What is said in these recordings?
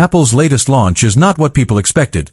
Apple's latest launch is not what people expected.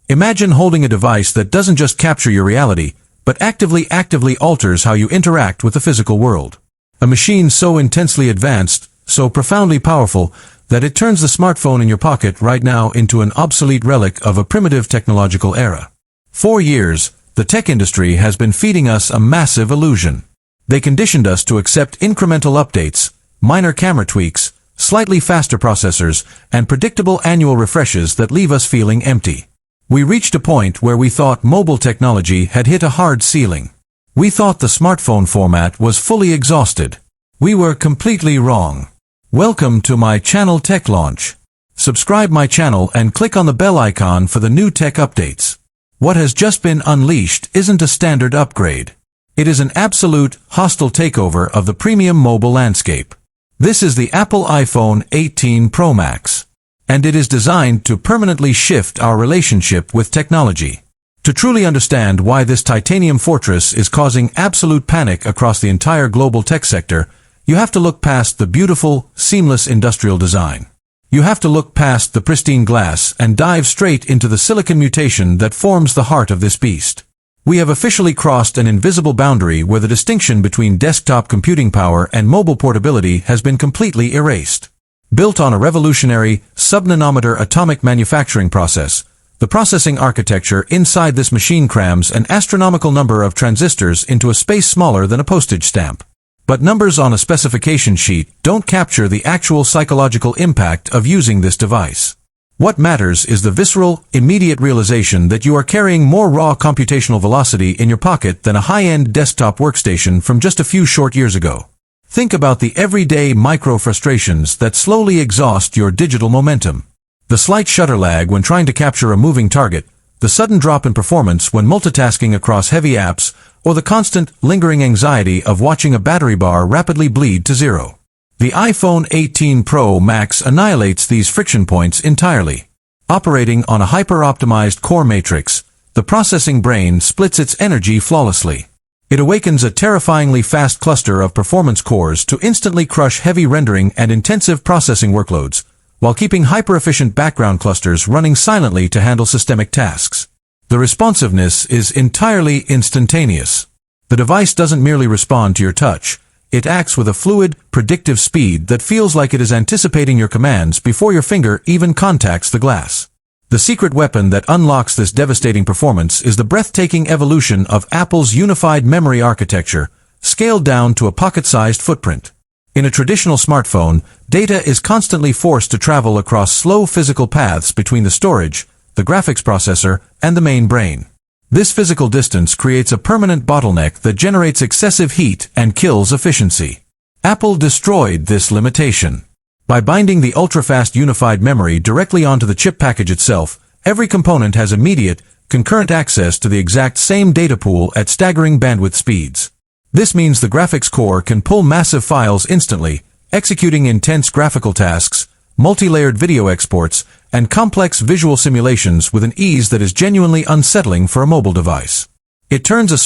Imagine holding a device that doesn't just capture your reality, but actively alters how you interact with the physical world. A machine so intensely advanced, so profoundly powerful, that it turns the smartphone in your pocket right now into an obsolete relic of a primitive technological era. For years, the tech industry has been feeding us a massive illusion. They conditioned us to accept incremental updates, minor camera tweaks, slightly faster processors, and predictable annual refreshes that leave us feeling empty. We reached a point where we thought mobile technology had hit a hard ceiling. We thought the smartphone format was fully exhausted. We were completely wrong. Welcome to my channel Tech Launch. Subscribe my channel and click on the bell icon for the new tech updates. What has just been unleashed isn't a standard upgrade. It is an absolute, hostile takeover of the premium mobile landscape. This is the Apple iPhone 18 Pro Max. And it is designed to permanently shift our relationship with technology. To truly understand why this titanium fortress is causing absolute panic across the entire global tech sector, you have to look past the beautiful, seamless industrial design. You have to look past the pristine glass and dive straight into the silicon mutation that forms the heart of this beast. We have officially crossed an invisible boundary where the distinction between desktop computing power and mobile portability has been completely erased. Built on a revolutionary, sub-nanometer atomic manufacturing process, the processing architecture inside this machine crams an astronomical number of transistors into a space smaller than a postage stamp. But numbers on a specification sheet don't capture the actual psychological impact of using this device. What matters is the visceral, immediate realization that you are carrying more raw computational velocity in your pocket than a high-end desktop workstation from just a few short years ago. Think about the everyday micro-frustrations that slowly exhaust your digital momentum. The slight shutter lag when trying to capture a moving target, the sudden drop in performance when multitasking across heavy apps, or the constant, lingering anxiety of watching a battery bar rapidly bleed to zero. The iPhone 18 Pro Max annihilates these friction points entirely. Operating on a hyper-optimized core matrix, the processing brain splits its energy flawlessly. It awakens a terrifyingly fast cluster of performance cores to instantly crush heavy rendering and intensive processing workloads, while keeping hyper-efficient background clusters running silently to handle systemic tasks. The responsiveness is entirely instantaneous. The device doesn't merely respond to your touch. It acts with a fluid, predictive speed that feels like it is anticipating your commands before your finger even contacts the glass. The secret weapon that unlocks this devastating performance is the breathtaking evolution of Apple's unified memory architecture, scaled down to a pocket-sized footprint. In a traditional smartphone, data is constantly forced to travel across slow physical paths between the storage, the graphics processor, and the main brain. This physical distance creates a permanent bottleneck that generates excessive heat and kills efficiency. Apple destroyed this limitation. By binding the ultra-fast unified memory directly onto the chip package itself, every component has immediate, concurrent access to the exact same data pool at staggering bandwidth speeds. This means the graphics core can pull massive files instantly, executing intense graphical tasks, multi-layered video exports, and complex visual simulations with an ease that is genuinely unsettling for a mobile device. It turns a